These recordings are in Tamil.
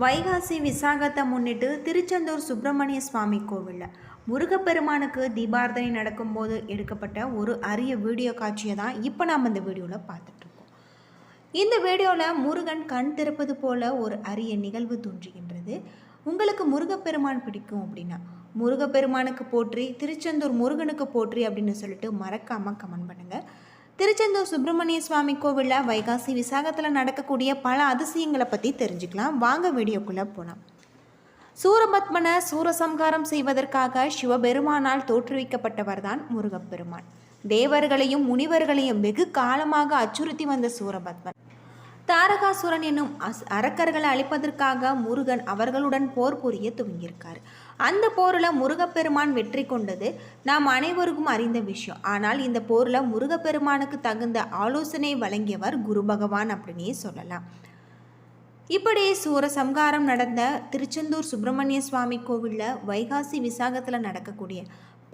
வைகாசி விசாகத்தை முன்னிட்டு திருச்செந்தூர் சுப்பிரமணிய சுவாமி கோவிலில் முருகப்பெருமானுக்கு தீபார்த்தனை நடக்கும்போது எடுக்கப்பட்ட ஒரு அரிய வீடியோ காட்சியை தான் இப்போ நாம் இந்த வீடியோவில் பார்த்துட்ருக்கோம். இந்த வீடியோவில் முருகன் கண் திறப்பது போல ஒரு அரிய நிகழ்வு தோன்றுகின்றது. உங்களுக்கு முருகப்பெருமான் பிடிக்கும் அப்படின்னா முருகப்பெருமானுக்கு போற்றி, திருச்செந்தூர் முருகனுக்கு போற்றி அப்படின்னு சொல்லிட்டு மறக்காமல் கமெண்ட் பண்ணுங்கள். திருச்செந்தூர் சுப்பிரமணிய சுவாமி கோவிலில் வைகாசி விசாகத்தில் நடக்கக்கூடிய பல அதிசயங்களை பற்றி தெரிஞ்சுக்கலாம். வாங்க வீடியோக்குள்ளே போகலாம். சூரபத்மனை சூரசம்காரம் செய்வதற்காக சிவபெருமானால் தோற்றுவிக்கப்பட்டவர் தான் முருகப்பெருமான். தேவர்களையும் முனிவர்களையும் வெகு காலமாக அச்சுறுத்தி வந்த சூரபத்மன் தாரகாசுரன் என்னும் அரக்கர்களை அழிப்பதற்காக முருகன் அவர்களுடன் போர் புரிய துவங்கியிருக்கார். அந்த போரில் முருகப்பெருமான் வெற்றி கொண்டது நாம் அனைவருக்கும் அறிந்த விஷயம். ஆனால் இந்த போரில் முருகப்பெருமானுக்கு தகுந்த ஆலோசனை வழங்கியவர் குரு பகவான் அப்படின்னே சொல்லலாம். இப்படி சூரசம்காரம் நடந்த திருச்செந்தூர் சுப்பிரமணிய சுவாமி கோவிலில் வைகாசி விசாகத்தில் நடக்கக்கூடிய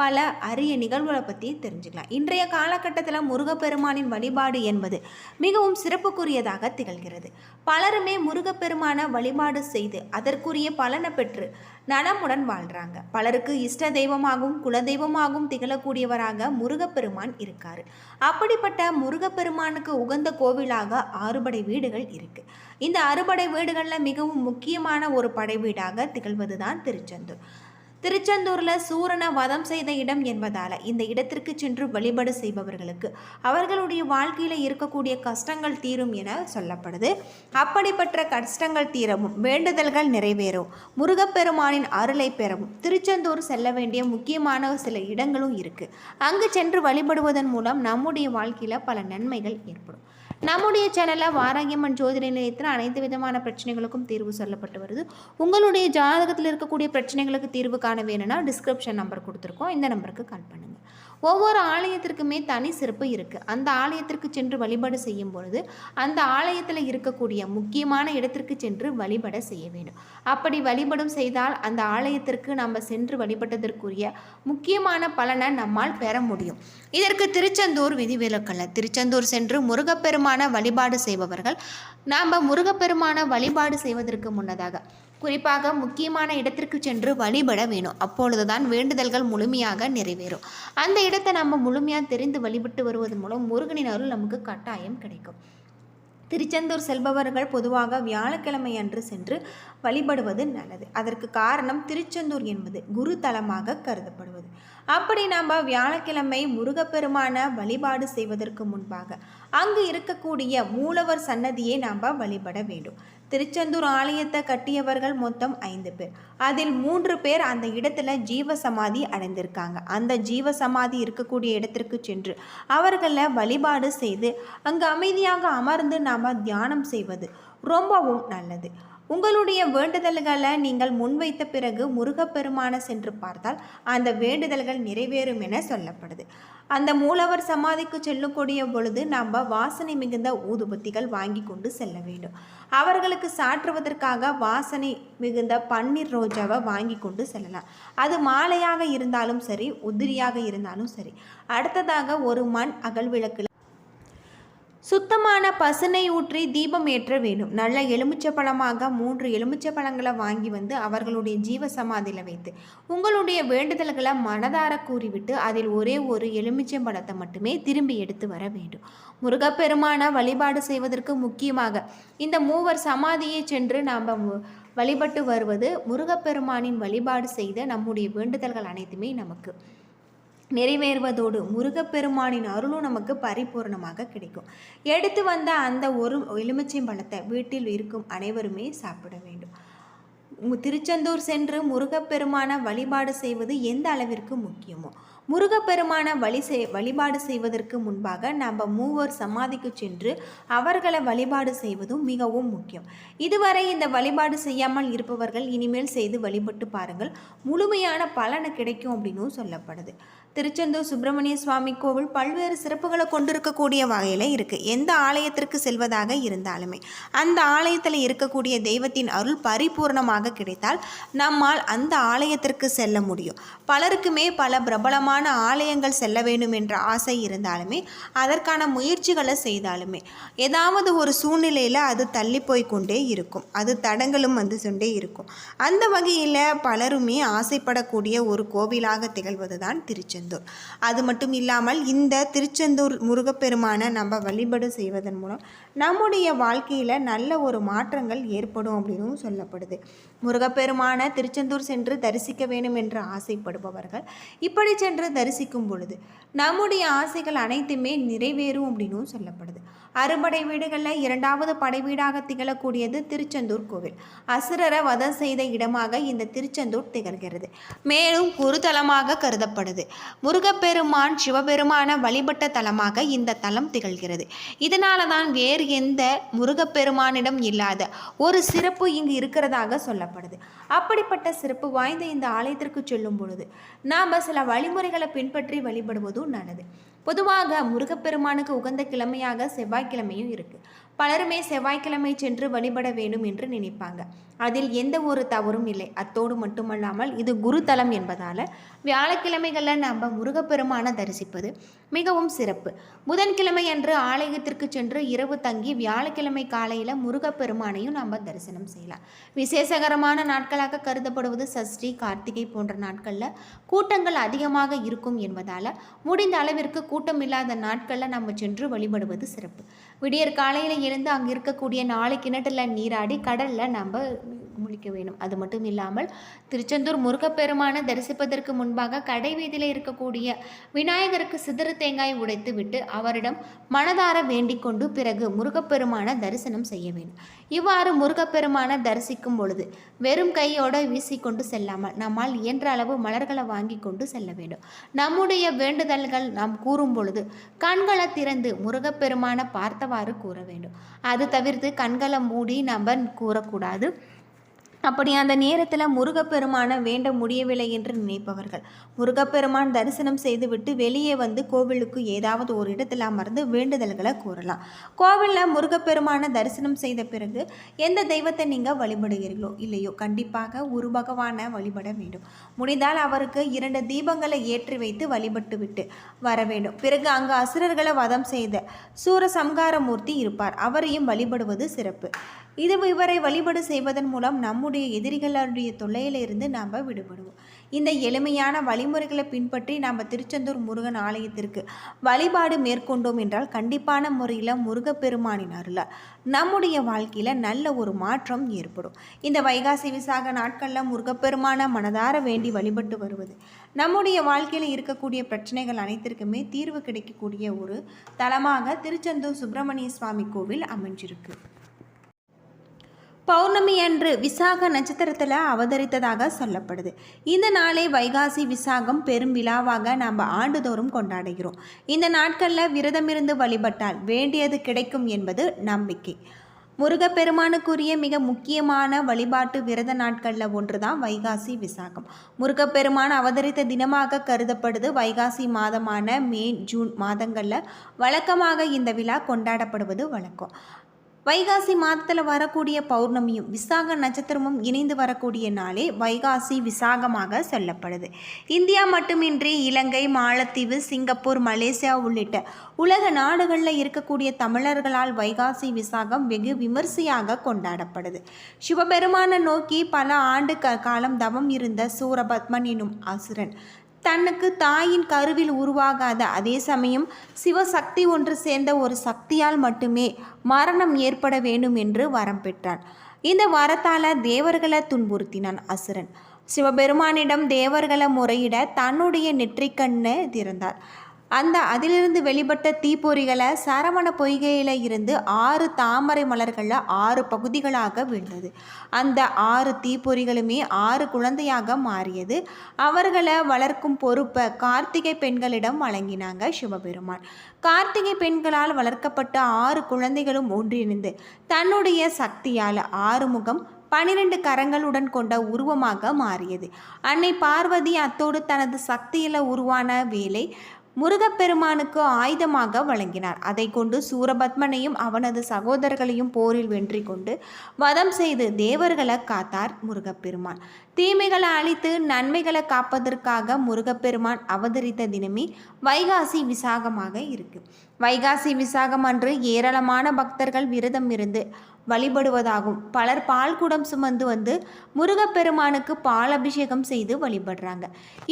பல அரிய நிகழ்வுகளை பற்றி தெரிஞ்சுக்கலாம். இன்றைய காலகட்டத்தில் முருகப்பெருமானின் வழிபாடு என்பது மிகவும் சிறப்புக்குரியதாக திகழ்கிறது. பலருமே முருகப்பெருமான வழிபாடு செய்து அதற்குரிய பலனை பெற்று நலமுடன் வாழ்கிறாங்க. பலருக்கு இஷ்ட தெய்வமாகவும் குலதெய்வமாகவும் திகழக்கூடியவராக முருகப்பெருமான் இருக்கார். அப்படிப்பட்ட முருகப்பெருமானுக்கு உகந்த கோவிலாக 6 படை வீடுகள் இருக்குது. இந்த 6 படை வீடுகளில் மிகவும் முக்கியமான ஒரு படை வீடாக திகழ்வது தான் திருச்செந்தூர். திருச்செந்தூரில் சூரனை வதம் செய்த இடம் என்பதால் இந்த இடத்திற்கு சென்று வழிபாடு செய்பவர்களுக்கு அவர்களுடைய வாழ்க்கையில் இருக்கக்கூடிய கஷ்டங்கள் தீரும் என சொல்லப்படுது. அப்படிப்பட்ட கஷ்டங்கள் தீரவும், வேண்டுதல்கள் நிறைவேறும், முருகப்பெருமானின் அருளை பெறவும் திருச்செந்தூர் செல்ல வேண்டிய முக்கியமான சில இடங்களும் இருக்குது. அங்கு சென்று வழிபடுவதன் மூலம் நம்முடைய வாழ்க்கையில் பல நன்மைகள் ஏற்படும். நம்முடைய சேனலில் வாராகியம்மன் ஜோதிட நிலையத்தில் அனைத்து விதமான பிரச்சனைகளுக்கும் தீர்வு சொல்லப்பட்டு வருது. உங்களுடைய ஜாதகத்தில் இருக்கக்கூடிய பிரச்சனைகளுக்கு தீர்வு காண வேணும்னா டிஸ்கிரிப்ஷன் நம்பர் கொடுத்துருக்கோம். இந்த நம்பருக்கு கால் பண்ணுங்கள். ஒவ்வொரு ஆலயத்திற்குமே தனி சிறப்பு இருக்குது. அந்த ஆலயத்திற்கு சென்று வழிபாடு செய்யும் பொழுது அந்த ஆலயத்தில் இருக்கக்கூடிய முக்கியமான இடத்திற்கு சென்று வழிபட செய்ய வேண்டும். அப்படி வழிபடும் செய்தால் அந்த ஆலயத்திற்கு நம்ம சென்று வழிபட்டதற்குரிய முக்கியமான பலனை நம்மால் பெற முடியும். இதற்கு திருச்செந்தூர் விதிவிலக்கல்ல. திருச்செந்தூர் சென்று முருகப்பெருமான வழிபாடு செய்பவர்கள் நாம் முருகப்பெருமான வழிபாடு செய்வதற்கு முன்னதாக குறிப்பாக முக்கியமான இடத்திற்கு சென்று வழிபட வேணும். அப்பொழுதுதான் வேண்டுதல்கள் முழுமையாக நிறைவேறும். அந்த இடத்தை நம்ம முழுமையாக தெரிந்து வழிபட்டு வருவதன் மூலம் முருகனின் அருள் நமக்கு கட்டாயம் கிடைக்கும். திருச்செந்தூர் செல்பவர்கள் பொதுவாக வியாழக்கிழமை அன்று சென்று வழிபடுவது நல்லது. அதற்கு காரணம் திருச்செந்தூர் என்பது குரு தலமாக கருதப்படுவது. அப்படி நாம் வியாழக்கிழமை முருகப்பெருமான வழிபாடு செய்வதற்கு முன்பாக அங்கு இருக்கக்கூடிய மூலவர் சன்னதியை நாம் வழிபட வேண்டும். திருச்செந்தூர் ஆலயத்தை கட்டியவர்கள் மொத்தம் 5 பேர். அதில் 3 பேர் அந்த இடத்துல ஜீவசமாதி அடைந்திருக்காங்க. அந்த ஜீவசமாதி இருக்கக்கூடிய இடத்திற்கு சென்று அவர்களை வழிபாடு செய்து அங்கு அமைதியாக அமர்ந்து நாம் தியானம் செய்வது ரொம்பவும் நல்லது. உங்களுடைய வேண்டுதல்களை நீங்கள் முன்வைத்த பிறகு முருகப்பெருமான சென்று பார்த்தால் அந்த வேண்டுதல்கள் நிறைவேறும் என சொல்லப்படுது. அந்த மூலவர் சமாதிக்கு செல்லக்கூடிய பொழுது நாம் வாசனை மிகுந்த ஊதுபத்திகள் வாங்கி கொண்டு செல்ல வேண்டும். அவர்களுக்கு சாற்றுவதற்காக வாசனை மிகுந்த பன்னீர் ரோஜாவை வாங்கி கொண்டு செல்லலாம். அது மாலையாக இருந்தாலும் சரி, உதிரியாக இருந்தாலும் சரி. அடுத்ததாக ஒரு மண் அகல் விளக்கு சுத்தமான பசுனை ஊற்றி தீபம் ஏற்ற வேண்டும். நல்ல எலுமிச்சை பழமாக 3 எலுமிச்சை பழங்களை வாங்கி வந்து அவர்களுடைய ஜீவ சமாதியில் வைத்து உங்களுடைய வேண்டுதல்களை மனதார கூறிவிட்டு அதில் ஒரே ஒரு எலுமிச்சை பழத்தை மட்டுமே திரும்பி எடுத்து வர வேண்டும். முருகப்பெருமான வழிபாடு செய்வதற்கு முக்கியமாக இந்த மூவர் சமாதியை சென்று நாம் வழிபட்டு வருவது முருகப்பெருமானின் வழிபாடு செய்த நம்முடைய வேண்டுதல்கள் அனைத்துமே நமக்கு நிறைவேறுவதோடு முருகப்பெருமானின் அருளும் நமக்கு பரிபூர்ணமாக கிடைக்கும். எடுத்து வந்த அந்த ஒரு எலுமிச்சை பழத்தை வீட்டில் இருக்கும் அனைவருமே சாப்பிட வேண்டும். திருச்செந்தூர் சென்று முருகப்பெருமான வழிபாடு செய்வது எந்த அளவிற்கு முக்கியமோ முருகப்பெருமான வழிபாடு செய்வதற்கு முன்பாக நாம் மூவர் சமாதிக்கு சென்று அவர்களை வழிபாடு செய்வதும் மிகவும் முக்கியம். இதுவரை இந்த வழிபாடு செய்யாமல் இருப்பவர்கள் இனிமேல் செய்து வழிபட்டு பாருங்கள், முழுமையான பலனை கிடைக்கும் அப்படின்னும் சொல்லப்படுது. திருச்செந்தூர் சுப்பிரமணிய சுவாமி கோவில் பல்வேறு சிறப்புகளை கொண்டிருக்கக்கூடிய வகையில் இருக்குது. எந்த ஆலயத்திற்கு செல்வதாக இருந்தாலுமே அந்த ஆலயத்தில் இருக்கக்கூடிய தெய்வத்தின் அருள் பரிபூர்ணமாக கிடைத்தால் நம்மால் அந்த ஆலயத்திற்கு செல்ல முடியும். பலருக்குமே பல பிரபலமான புனிதமான ஆலயங்கள் செல்ல வேண்டும் என்ற ஆசை இருந்தாலுமே அதற்கான முயற்சிகளை செய்தாலுமே ஏதாவது ஒரு சூழ்நிலையில் அது தள்ளி போய் கொண்டே இருக்கும், அது தடங்களும் வந்து கொண்டே இருக்கும். அந்த வகையில் பலருமே ஆசைப்படக்கூடிய ஒரு கோவிலாக திகழ்வது தான் திருச்செந்தூர். அது மட்டும் இல்லாமல் இந்த திருச்செந்தூர் முருகப்பெருமானை நம்ம வழிபாடு செய்வதன் மூலம் நம்முடைய வாழ்க்கையில் நல்ல ஒரு மாற்றங்கள் ஏற்படும் அப்படின்னு சொல்லப்படுது. முருகப்பெருமான திருச்செந்தூர் சென்று தரிசிக்க வேண்டும் என்று ஆசைப்படுபவர்கள் இப்படி சென்று தரிசிக்கும் பொழுது நம்முடைய ஆசைகள் அனைத்துமே நிறைவேறும் அப்படின்னு சொல்லப்படுது. அறுபடை வீடுகளில் இரண்டாவது படை வீடாக திகழக்கூடியது திருச்செந்தூர் கோவில். அசுரரை வதம் செய்த இடமாக இந்த திருச்செந்தூர் திகழ்கிறது. மேலும் குருதலமாக கருதப்படுது. முருகப்பெருமான் சிவபெருமான வழிபட்ட தலமாக இந்த தலம் திகழ்கிறது. இதனால தான் வேறு எந்த முருகப்பெருமானிடம் இல்லாத ஒரு சிறப்பு இங்கு இருக்கிறதாக சொல்லப்படுது. அப்படிப்பட்ட சிறப்பு வாய்ந்த இந்த ஆலயத்திற்கு செல்லும் பொழுது நாம் சில வழிமுறைகளை பின்பற்றி வழிபடுவதும் நல்லது. பொதுவாக முருகப்பெருமானுக்கு உகந்த கிழமையாக செவ்வாய்க்கிழமையும் இருக்குது. பலருமே செவ்வாய்க்கிழமை சென்று வழிபட வேண்டும் என்று நினைப்பாங்க. அதில் எந்த ஒரு தவறும் இல்லை. அத்தோடு மட்டுமல்லாமல் இது குருதலம் என்பதால் வியாழக்கிழமைகளில் நம்ம முருகப்பெருமானை தரிசிப்பது மிகவும் சிறப்பு. புதன்கிழமை அன்று ஆலயத்திற்கு சென்று இரவு தங்கி வியாழக்கிழமை காலையில் முருகப்பெருமானையும் நம்ம தரிசனம் செய்யலாம். விசேஷகரமான நாட்களாக கருதப்படுவது சஷ்டி, கார்த்திகை போன்ற நாட்களில் கூட்டங்கள் அதிகமாக இருக்கும் என்பதால் முடிந்த அளவிற்கு கூட்டம் இல்லாத நாட்களில் நம்ம சென்று வழிபடுவது சிறப்பு. விடியற் காலையில் எழுந்து அங்கே இருக்கக்கூடிய 4 கிணற்றில் நீராடி கடலில் நம்ம முழிக்க வேணும். அது மட்டும் இல்லாமல் திருச்செந்தூர் முருகப்பெருமானை தரிசிப்பதற்கு முன்பாக கடை வீதியில் இருக்கக்கூடிய விநாயகருக்கு சிதறு தேங்காய் உடைத்து விட்டு அவரிடம் மனதார வேண்டிக் கொண்டு பிறகு முருகப்பெருமானை தரிசனம் செய்ய வேண்டும். இவ்வாறு முருகப்பெருமானை தரிசிக்கும் பொழுது வெறும் கையோடு வீசிக்கொண்டு செல்லாமல் நம்மால் இயன்ற அளவு மலர்களை வாங்கி கொண்டு செல்ல வேண்டும். நம்முடைய வேண்டுதல்கள் நாம் கூறும் பொழுது கண்களை திறந்து முருகப்பெருமானை பார்த்தவாறு கூற வேண்டும். அது தவிர்த்து கண்களை மூடி நம்ம கூறக்கூடாது. அப்படி அந்த நேரத்தில் முருகப்பெருமானை வேண்ட முடியவில்லை என்று நினைப்பவர்கள் முருகப்பெருமான் தரிசனம் செய்துவிட்டு வெளியே வந்து கோவிலுக்கு ஏதாவது ஒரு இடத்தில் அமர்ந்து வேண்டுதல்களை கூறலாம். கோவிலில் முருகப்பெருமானை தரிசனம் செய்த பிறகு எந்த தெய்வத்தை நீங்கள் வழிபடுகிறீர்களோ இல்லையோ கண்டிப்பாக ஒரு பகவானை வழிபட வேண்டும். முடிந்தால் அவருக்கு 2 தீபங்களை ஏற்றி வைத்து வழிபட்டு விட்டு வர வேண்டும். பிறகு அங்கு அசுரர்களை வதம் செய்த சூரசம்ஹாரமூர்த்தி இருப்பார், அவரையும் வழிபடுவது சிறப்பு. இவரை வழிபாடு செய்வதன் மூலம் நம்முடைய எதிரிகளுடைய தொல்லையிலிருந்து நாம் விடுபடுவோம். இந்த எளிமையான வழிமுறைகளை பின்பற்றி நாம் திருச்செந்தூர் முருகன் ஆலயத்திற்கு வழிபாடு மேற்கொண்டோம் என்றால் கண்டிப்பான முறையில் முருகப்பெருமானின் அருளால் நம்முடைய வாழ்க்கையில் நல்ல ஒரு மாற்றம் ஏற்படும். இந்த வைகாசி விசாக நாட்களில் முருகப்பெருமான மனதார வேண்டி வழிபட்டு வருவது நம்முடைய வாழ்க்கையில் இருக்கக்கூடிய பிரச்சனைகள் அனைத்திற்குமே தீர்வு கிடைக்கக்கூடிய ஒரு தலமாக திருச்செந்தூர் சுப்பிரமணிய சுவாமி கோவில் அமைஞ்சிருக்கு. பௌர்ணமி அன்று விசாக நட்சத்திரத்தில் அவதரித்ததாக சொல்லப்படுது. இந்த நாளை வைகாசி விசாகம் பெரும் விழாவாக நாம் ஆண்டுதோறும் கொண்டாடுகிறோம். இந்த நாட்களில் விரதமிருந்து வழிபட்டால் வேண்டியது கிடைக்கும் என்பது நம்பிக்கை. முருகப்பெருமானுக்குரிய மிக முக்கியமான வழிபாட்டு விரத நாட்களில் ஒன்று தான் வைகாசி விசாகம். முருகப்பெருமான் அவதரித்த தினமாக கருதப்படுது. வைகாசி மாதமான மே, ஜூன் மாதங்களில் வழக்கமாக இந்த விழா கொண்டாடப்படுவது வழக்கம். வைகாசி மாதத்தில் வரக்கூடிய பௌர்ணமியும் விசாக நட்சத்திரமும் இணைந்து வரக்கூடிய நாளே வைகாசி விசாகமாக சொல்லப்படுது. இந்தியா மட்டுமின்றி இலங்கை, மாலத்தீவு, சிங்கப்பூர், மலேசியா உள்ளிட்ட உலக நாடுகளில் இருக்கக்கூடிய தமிழர்களால் வைகாசி விசாகம் வெகு விமர்சையாக கொண்டாடப்படுது. சிவபெருமானை நோக்கி பல ஆண்டு காலம் தவம் இருந்த சூரபத்மன் எனும் அசுரன் தனக்கு தாயின் கருவில் உருவாகாத அதே சமயம் சிவசக்தி ஒன்று சேர்ந்த ஒரு சக்தியால் மட்டுமே மரணம் ஏற்பட வேண்டும் என்று வரம் பெற்றான். இந்த வரத்தால் தேவர்களை துன்புறுத்தினான் அசுரன். சிவபெருமானிடம் தேவர்களை முறையிட தன்னுடைய நெற்றிக்கண்ணை திறந்தார். அதிலிருந்து வெளிப்பட்ட தீப்பொறிகளை சரவண பொய்கையில் இருந்து 6 தாமரை மலர்களில் 6 பகுதிகளாக விழுந்தது. அந்த 6 தீப்பொறிகளுமே 6 குழந்தையாக மாறியது. அவர்களை வளர்க்கும் பொறுப்பை கார்த்திகை பெண்களிடம் வழங்கினாங்க சிவபெருமான். கார்த்திகை பெண்களால் வளர்க்கப்பட்ட 6 குழந்தைகளும் ஒன்றிணைந்து தன்னுடைய சக்தியால் 6 முகம் 12 கரங்களுடன் கொண்ட உருவமாக மாறியது. அன்னை பார்வதி அத்தோடு தனது சக்தியில் உருவான வேலை முருகப்பெருமானுக்கு ஆயுதமாக வழங்கினார். அதை கொண்டு சூரபத்மனையும் அவனது சகோதரர்களையும் போரில் வெற்றி கொண்டு வதம் செய்து தேவர்களை காத்தார் முருகப்பெருமான். தீமைகளை அழித்து நன்மைகளை காப்பதற்காக முருகப்பெருமான் அவதரித்த தினமே வைகாசி விசாகமாக இருக்கு. வைகாசி விசாகம் அன்று ஏராளமான பக்தர்கள் விரதம் இருந்து வழிபடுவதாகும். பலர் பால் குடம் சுமந்து வந்து முருகப்பெருமானுக்கு பால் அபிஷேகம் செய்து வழிபடுறாங்க.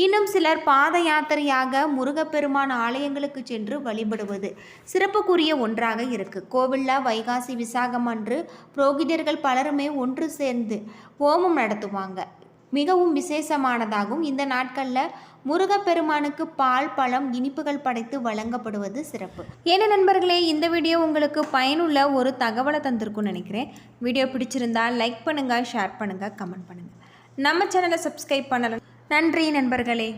இன்னும் சிலர் பாத யாத்திரையாக முருகப்பெருமான் ஆலயங்களுக்கு சென்று வழிபடுவது சிறப்புக்குரிய ஒன்றாக இருக்கு. கோவிலில் வைகாசி விசாகம் அன்று புரோகிதர்கள் பலருமே ஒன்று சேர்ந்து ஹோமம் நடத்துவாங்க. மிகவும் விசேஷமானதாகும். இந்த நாட்களில் முருகப்பெருமானுக்கு பால் பழம் இனிப்புகள் படைத்து வழங்கப்படுவது சிறப்பு. ஏன்னா நண்பர்களே, இந்த வீடியோ உங்களுக்கு பயனுள்ள ஒரு தகவலை தந்திருக்கும்னு நினைக்கிறேன். வீடியோ பிடிச்சிருந்தால் லைக் பண்ணுங்கள், ஷேர் பண்ணுங்கள், கமெண்ட் பண்ணுங்கள். நம்ம சேனலை சப்ஸ்கிரைப் பண்ணலாம். நன்றி நண்பர்களே.